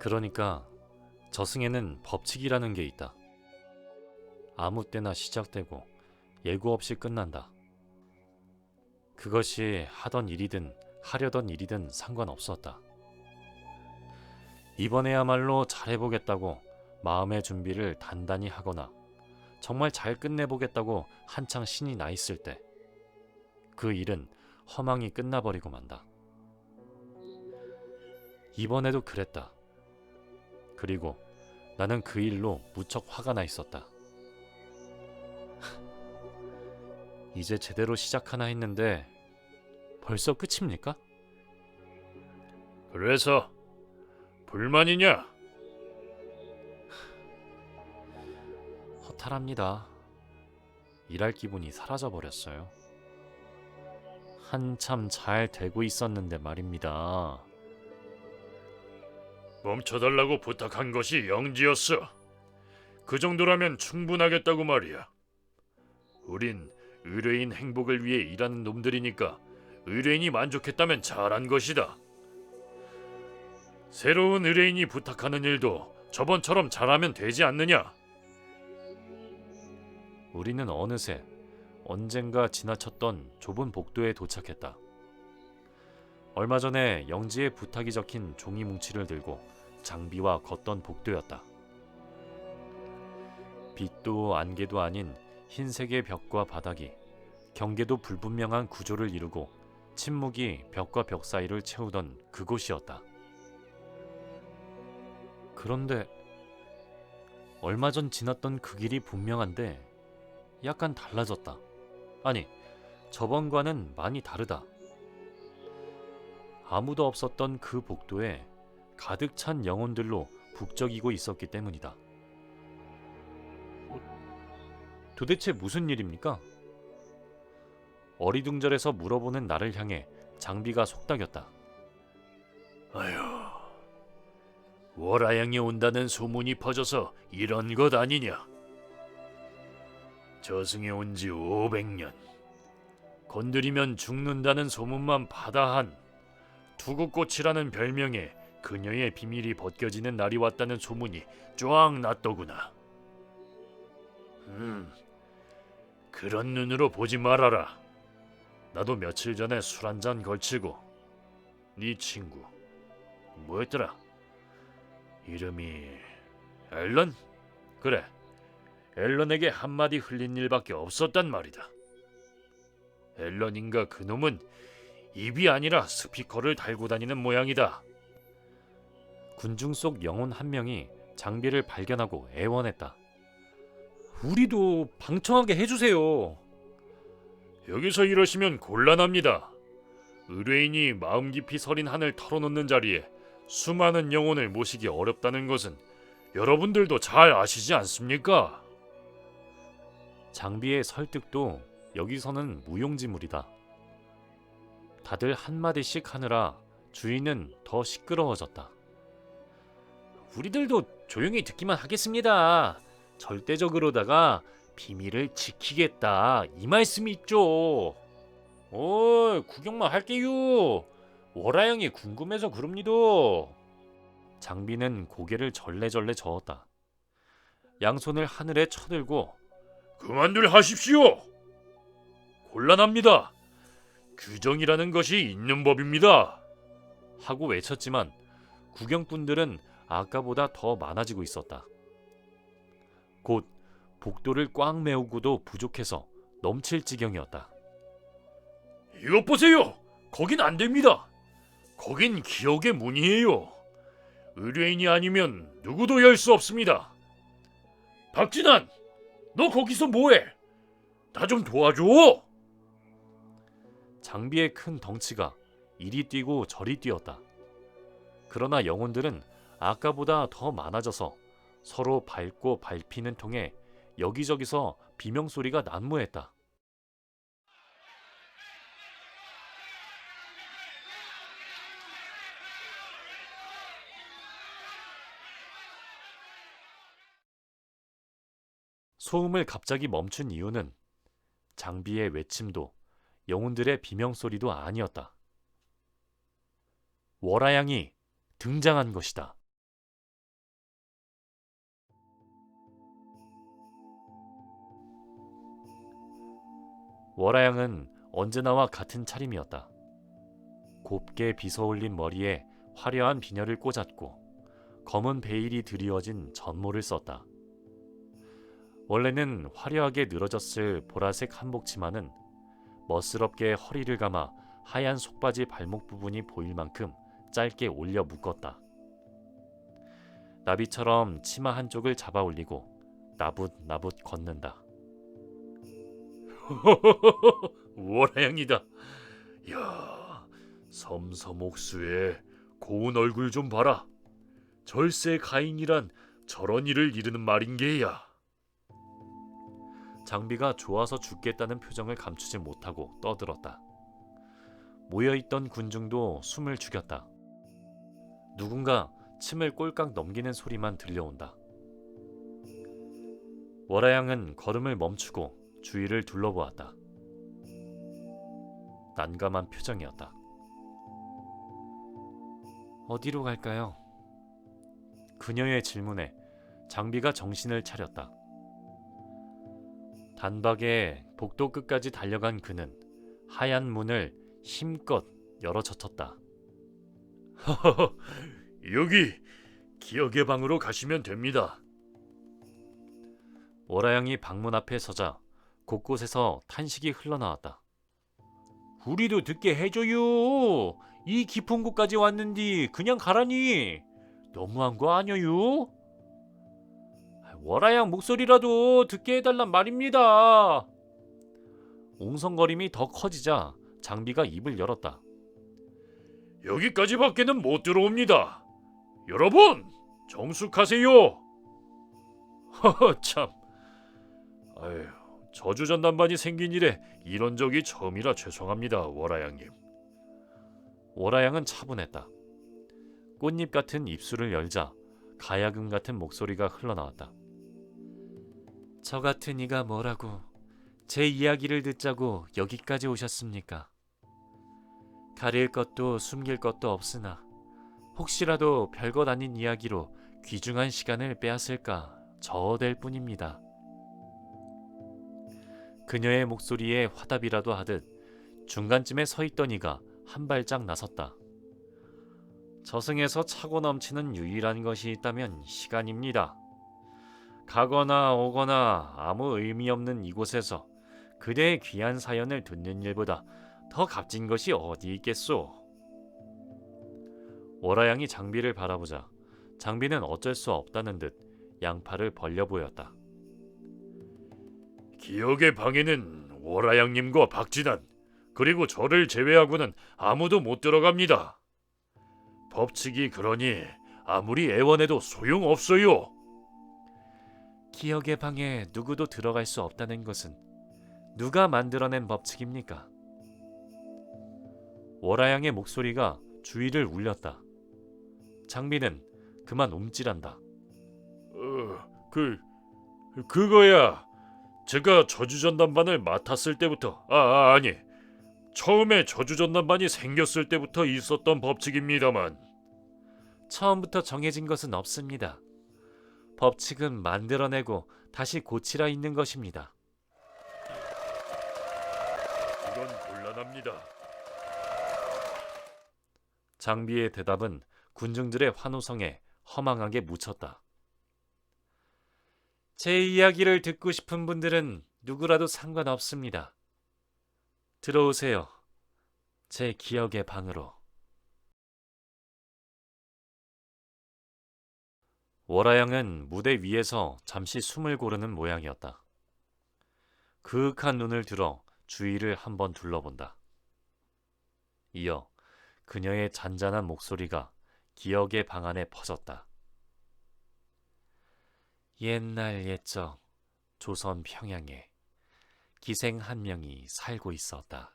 그러니까 저승에는 법칙이라는 게 있다. 아무 때나 시작되고 예고 없이 끝난다. 그것이 하던 일이든 하려던 일이든 상관없었다. 이번에야말로 잘해보겠다고 마음의 준비를 단단히 하거나 정말 잘 끝내보겠다고 한창 신이 나 있을 때 그 일은 허망히 끝나버리고 만다. 이번에도 그랬다. 그리고 나는 그 일로 무척 화가 나 있었다. 이제 제대로 시작하나 했는데 벌써 끝입니까? 그래서 불만이냐? 허탈합니다. 일할 기분이 사라져버렸어요. 한참 잘 되고 있었는데 말입니다. 멈춰달라고 부탁한 것이 영지였어. 그 정도라면 충분하겠다고 말이야. 우린 의뢰인 행복을 위해 일하는 놈들이니까 의뢰인이 만족했다면 잘한 것이다. 새로운 의뢰인이 부탁하는 일도 저번처럼 잘하면 되지 않느냐? 우리는 어느새 언젠가 지나쳤던 좁은 복도에 도착했다. 얼마 전에 영지의 부탁이 적힌 종이 뭉치를 들고 장비와 걷던 복도였다. 빛도 안개도 아닌 흰색의 벽과 바닥이 경계도 불분명한 구조를 이루고 침묵이 벽과 벽 사이를 채우던 그곳이었다. 그런데 얼마 전 지났던 그 길이 분명한데 약간 달라졌다. 아니, 저번과는 많이 다르다. 아무도 없었던 그 복도에 가득 찬 영혼들로 북적이고 있었기 때문이다. 도대체 무슨 일입니까? 어리둥절해서 물어보는 나를 향해 장비가 속닥였다. 아휴, 월하양이 온다는 소문이 퍼져서 이런 것 아니냐? 저승에 온 지 500년. 건드리면 죽는다는 소문만 파다한 투구꽃이라는 별명에 그녀의 비밀이 벗겨지는 날이 왔다는 소문이 쫙 났더구나. 그런 눈으로 보지 말아라. 나도 며칠 전에 술 한잔 걸치고 네 친구 뭐였더라? 이름이 앨런? 그래, 앨런에게 한마디 흘린 일밖에 없었단 말이다. 앨런인가 그놈은 입이 아니라 스피커를 달고 다니는 모양이다. 군중 속 영혼 한 명이 장비를 발견하고 애원했다. 우리도 방청하게 해주세요. 여기서 이러시면 곤란합니다. 의뢰인이 마음 깊이 서린 한을 털어놓는 자리에 수많은 영혼을 모시기 어렵다는 것은 여러분들도 잘 아시지 않습니까? 장비의 설득도 여기서는 무용지물이다. 다들 한마디씩 하느라 주인은 더 시끄러워졌다. 우리들도 조용히 듣기만 하겠습니다. 절대적으로다가 비밀을 지키겠다 이 말씀이 있죠. 구경만 할게요. 월하양이 궁금해서 그럽니다. 장비는 고개를 절레절레 저었다. 양손을 하늘에 쳐들고 그만들 하십시오. 곤란합니다. 규정이라는 것이 있는 법입니다. 하고 외쳤지만 구경꾼들은 아까보다 더 많아지고 있었다. 곧 복도를 꽉 메우고도 부족해서 넘칠 지경이었다. 이것 보세요. 거긴 안 됩니다. 거긴 기억의 문이에요. 의뢰인이 아니면 누구도 열 수 없습니다. 박진환, 너 거기서 뭐해? 나 좀 도와줘. 장비의 큰 덩치가 이리 뛰고 저리 뛰었다. 그러나 영혼들은 아까보다 더 많아져서 서로 밟고 밟히는 통에 여기저기서 비명소리가 난무했다. 소음을 갑자기 멈춘 이유는 장비의 외침도 영혼들의 비명소리도 아니었다. 월하양이 등장한 것이다. 월화양은 언제나와 같은 차림이었다. 곱게 빗어올린 머리에 화려한 비녀를 꽂았고 검은 베일이 드리워진 전모를 썼다. 원래는 화려하게 늘어졌을 보라색 한복치마는 멋스럽게 허리를 감아 하얀 속바지 발목 부분이 보일 만큼 짧게 올려 묶었다. 나비처럼 치마 한쪽을 잡아 올리고 나붓나붓 걷는다. 월하양이다. 야, 섬섬옥수의 고운 얼굴 좀 봐라. 절세 가인이란 저런 일을 이르는 말인게야. 장비가 좋아서 죽겠다는 표정을 감추지 못하고 떠들었다. 모여있던 군중도 숨을 죽였다. 누군가 침을 꼴깍 넘기는 소리만 들려온다. 월화양은 걸음을 멈추고 주위를 둘러보았다. 난감한 표정이었다. 어디로 갈까요? 그녀의 질문에 장비가 정신을 차렸다. 단박에 복도 끝까지 달려간 그는 하얀 문을 힘껏 열어젖혔다. 여기 기억의 방으로 가시면 됩니다. 월화양이 방문 앞에 서자 곳곳에서 탄식이 흘러나왔다. 우리도 듣게 해줘요. 이 깊은 곳까지 왔는디 그냥 가라니. 너무한 거 아니에요? 월화양 목소리라도 듣게 해달란 말입니다. 옹성거림이 더 커지자 장비가 입을 열었다. 여기까지 밖에는 못 들어옵니다. 여러분, 정숙하세요. 허허 참. 아휴, 저주전단반이 생긴 이래 이런 적이 처음이라 죄송합니다, 월하양님. 월화양은 차분했다. 꽃잎 같은 입술을 열자 가야금 같은 목소리가 흘러나왔다. 저 같은 이가 뭐라고 제 이야기를 듣자고 여기까지 오셨습니까? 가릴 것도 숨길 것도 없으나 혹시라도 별것 아닌 이야기로 귀중한 시간을 빼앗을까 저어댈 뿐입니다. 그녀의 목소리에 화답이라도 하듯 중간쯤에 서 있던 이가 한 발짝 나섰다. 저승에서 차고 넘치는 유일한 것이 있다면 시간입니다. 가거나 오거나 아무 의미 없는 이곳에서 그대의 귀한 사연을 듣는 일보다 더 값진 것이 어디 있겠소? 월화양이 장비를 바라보자 장비는 어쩔 수 없다는 듯 양팔을 벌려 보였다. 기억의 방에는 월하양님과 박진한 그리고 저를 제외하고는 아무도 못 들어갑니다. 법칙이 그러니 아무리 애원해도 소용없어요. 기억의 방에 누구도 들어갈 수 없다는 것은 누가 만들어낸 법칙입니까? 월화양의 목소리가 주위를 울렸다. 장비는 그만 움찔한다. 그거야. 제가 저주전단반을 맡았을 때부터 아니 처음에 저주전단반이 생겼을 때부터 있었던 법칙입니다만. 처음부터 정해진 것은 없습니다. 법칙은 만들어내고 다시 고치라 있는 것입니다. 이건 곤란합니다. 장비의 대답은 군중들의 환호성에 허망하게 묻혔다. 제 이야기를 듣고 싶은 분들은 누구라도 상관없습니다. 들어오세요. 제 기억의 방으로. 월화양은 무대 위에서 잠시 숨을 고르는 모양이었다. 그윽한 눈을 들어 주위를 한번 둘러본다. 이어 그녀의 잔잔한 목소리가 기억의 방 안에 퍼졌다. 옛날 옛적 조선 평양에 기생 한 명이 살고 있었다.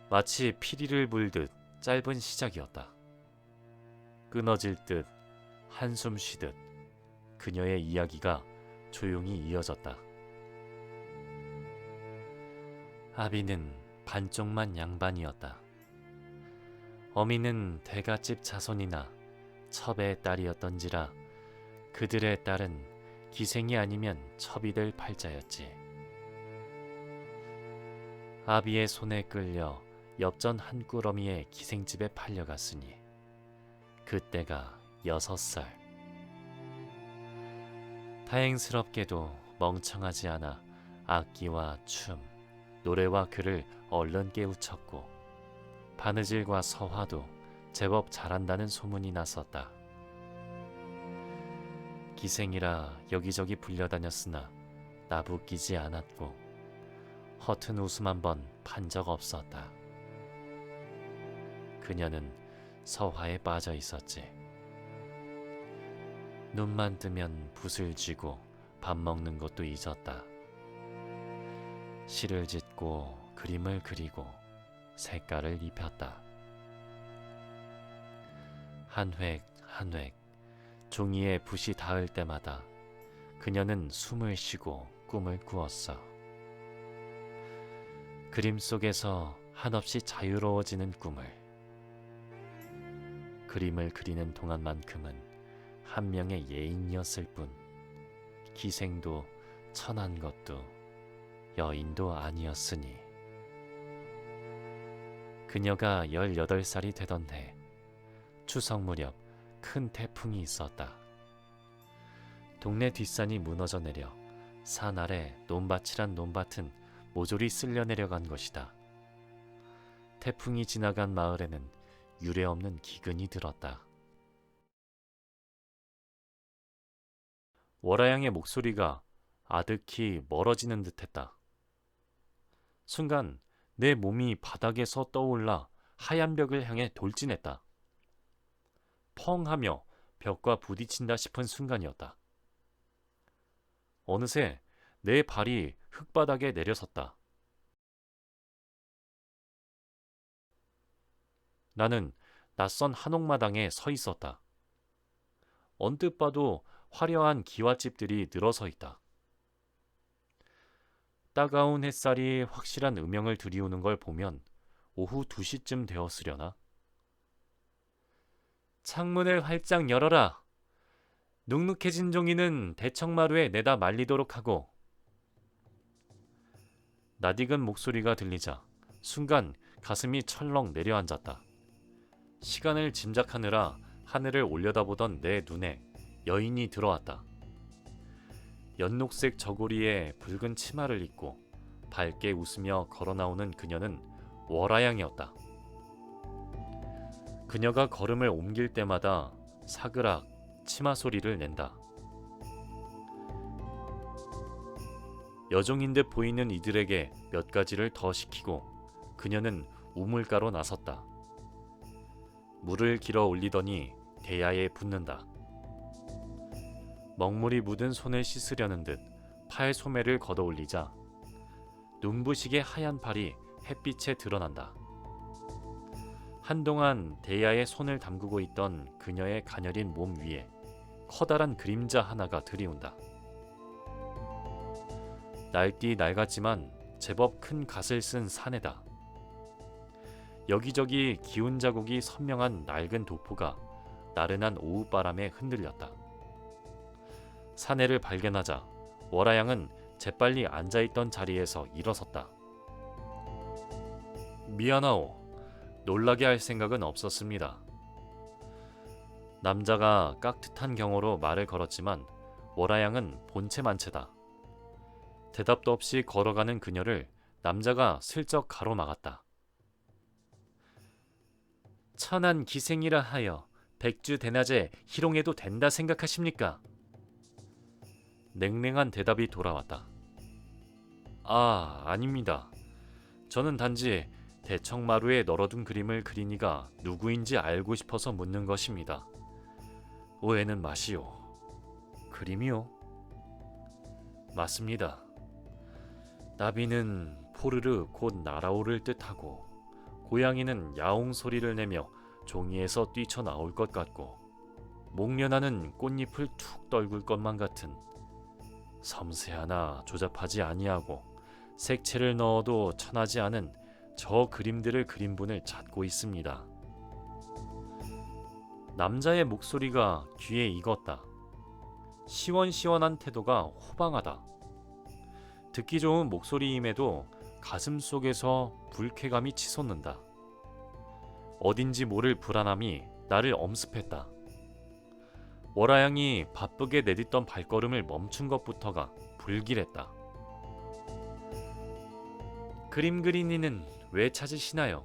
마치 피리를 불듯 짧은 시작이었다. 끊어질 듯 한숨 쉬듯 그녀의 이야기가 조용히 이어졌다. 아비는 반쪽만 양반이었다. 어미는 대갓집 자손이나 첩의 딸이었던지라 그들의 딸은 기생이 아니면 첩이 될 팔자였지. 아비의 손에 끌려 엽전 한 꾸러미의 기생집에 팔려갔으니 그때가 6살. 다행스럽게도 멍청하지 않아 악기와 춤, 노래와 글을 얼른 깨우쳤고 바느질과 서화도 제법 잘한다는 소문이 났었다. 기생이라 여기저기 불려다녔으나 나부끼지 않았고 허튼 웃음 한 번 판 적 없었다. 그녀는 서화에 빠져 있었지. 눈만 뜨면 붓을 쥐고 밥 먹는 것도 잊었다. 시를 짓고 그림을 그리고 색깔을 입혔다. 한 획 한 획 종이에 붓이 닿을 때마다 그녀는 숨을 쉬고 꿈을 꾸었어. 그림 속에서 한없이 자유로워지는 꿈을. 그림을 그리는 동안만큼은 한 명의 예인이었을 뿐 기생도 천한 것도 여인도 아니었으니. 그녀가 18살이 되던 해 추석 무렵 큰 태풍이 있었다. 동네 뒷산이 무너져 내려 산 아래 논밭이란 논밭은 모조리 쓸려 내려간 것이다. 태풍이 지나간 마을에는 유례없는 기근이 들었다. 월화양의 목소리가 아득히 멀어지는 듯했다. 순간 내 몸이 바닥에서 떠올라 하얀 벽을 향해 돌진했다. 펑 하며 벽과 부딪힌다 싶은 순간이었다. 어느새 내 발이 흙바닥에 내려섰다. 나는 낯선 한옥마당에 서 있었다. 언뜻 봐도 화려한 기와집들이 늘어서 있다. 따가운 햇살이 확실한 음영을 들이우는 걸 보면 오후 2시쯤 되었으려나? 창문을 활짝 열어라. 눅눅해진 종이는 대청마루에 내다 말리도록 하고. 낯익은 목소리가 들리자 순간 가슴이 철렁 내려앉았다. 시간을 짐작하느라 하늘을 올려다보던 내 눈에 여인이 들어왔다. 연녹색 저고리에 붉은 치마를 입고 밝게 웃으며 걸어나오는 그녀는 월화양이었다. 그녀가 걸음을 옮길 때마다 사그락 치마 소리를 낸다. 여종인 듯 보이는 이들에게 몇 가지를 더 시키고 그녀는 우물가로 나섰다. 물을 길어 올리더니 대야에 붓는다. 먹물이 묻은 손을 씻으려는 듯 팔 소매를 걷어 올리자 눈부시게 하얀 팔이 햇빛에 드러난다. 한동안 대야에 손을 담그고 있던 그녀의 가녀린 몸 위에 커다란 그림자 하나가 들이운다. 날띠 낡았지만 제법 큰 갓을 쓴 사내다. 여기저기 기운 자국이 선명한 낡은 도포가 나른한 오후바람에 흔들렸다. 사내를 발견하자 월화양은 재빨리 앉아있던 자리에서 일어섰다. 미안하오. 놀라게 할 생각은 없었습니다. 남자가 깍듯한 경어로 말을 걸었지만 월화양은 본체만체다. 대답도 없이 걸어가는 그녀를 남자가 슬쩍 가로막았다. 천한 기생이라 하여 백주 대낮에 희롱해도 된다 생각하십니까? 냉랭한 대답이 돌아왔다. 아닙니다. 저는 단지 대청마루에 널어둔 그림을 그린 이가 누구인지 알고 싶어서 묻는 것입니다. 오해는 마시오. 그림이요? 맞습니다. 나비는 포르르 곧 날아오를 듯하고 고양이는 야옹 소리를 내며 종이에서 뛰쳐나올 것 같고 목련하는 꽃잎을 툭 떨굴 것만 같은 섬세 하나 조잡하지 아니하고 색채를 넣어도 천하지 않은 저 그림들을 그린 분을 찾고 있습니다. 남자의 목소리가 귀에 익었다. 시원시원한 태도가 호방하다. 듣기 좋은 목소리임에도 가슴 속에서 불쾌감이 치솟는다. 어딘지 모를 불안함이 나를 엄습했다. 월아양이 바쁘게 내딛던 발걸음을 멈춘 것부터가 불길했다. 그림 그린 이는 왜 찾으시나요?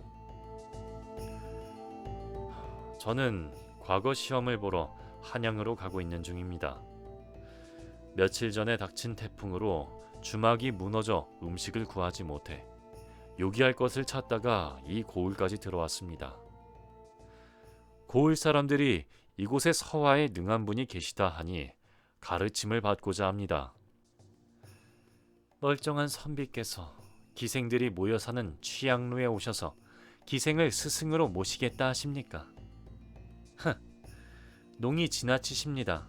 저는 과거 시험을 보러 한양으로 가고 있는 중입니다. 며칠 전에 닥친 태풍으로 주막이 무너져 음식을 구하지 못해 요기할 것을 찾다가 이 고을까지 들어왔습니다. 고을 사람들이 이곳에 서화에 능한 분이 계시다 하니 가르침을 받고자 합니다. 멀쩡한 선비께서 기생들이 모여 사는 취양로에 오셔서 기생을 스승으로 모시겠다 하십니까? 농이 지나치십니다.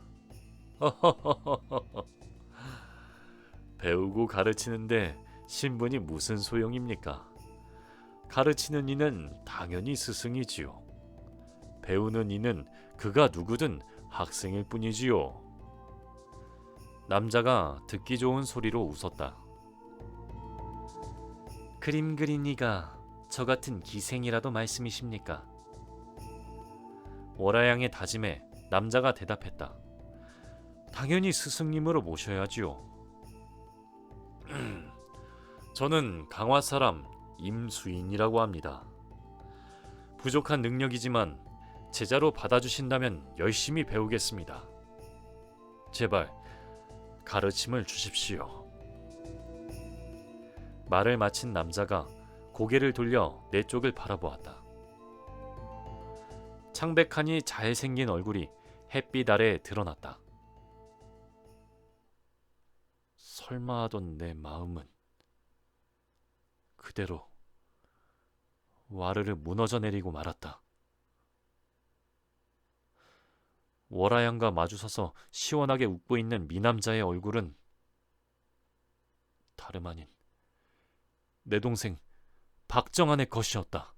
배우고 가르치는데 신분이 무슨 소용입니까? 가르치는 이는 당연히 스승이지요. 배우는 이는 그가 누구든 학생일 뿐이지요. 남자가 듣기 좋은 소리로 웃었다. 그림 그린 이가 저 같은 기생이라도 말씀이십니까? 월아양의 다짐에 남자가 대답했다. 당연히 스승님으로 모셔야지요. 저는 강화 사람 임수인이라고 합니다. 부족한 능력이지만 제자로 받아주신다면 열심히 배우겠습니다. 제발 가르침을 주십시오. 말을 마친 남자가 고개를 돌려 내 쪽을 바라보았다. 창백하니 잘생긴 얼굴이 햇빛 아래 드러났다. 설마 하던 내 마음은 그대로 와르르 무너져 내리고 말았다. 월아양과 마주서서 시원하게 웃고 있는 미남자의 얼굴은 다름 아닌 내 동생 박정한의 것이었다.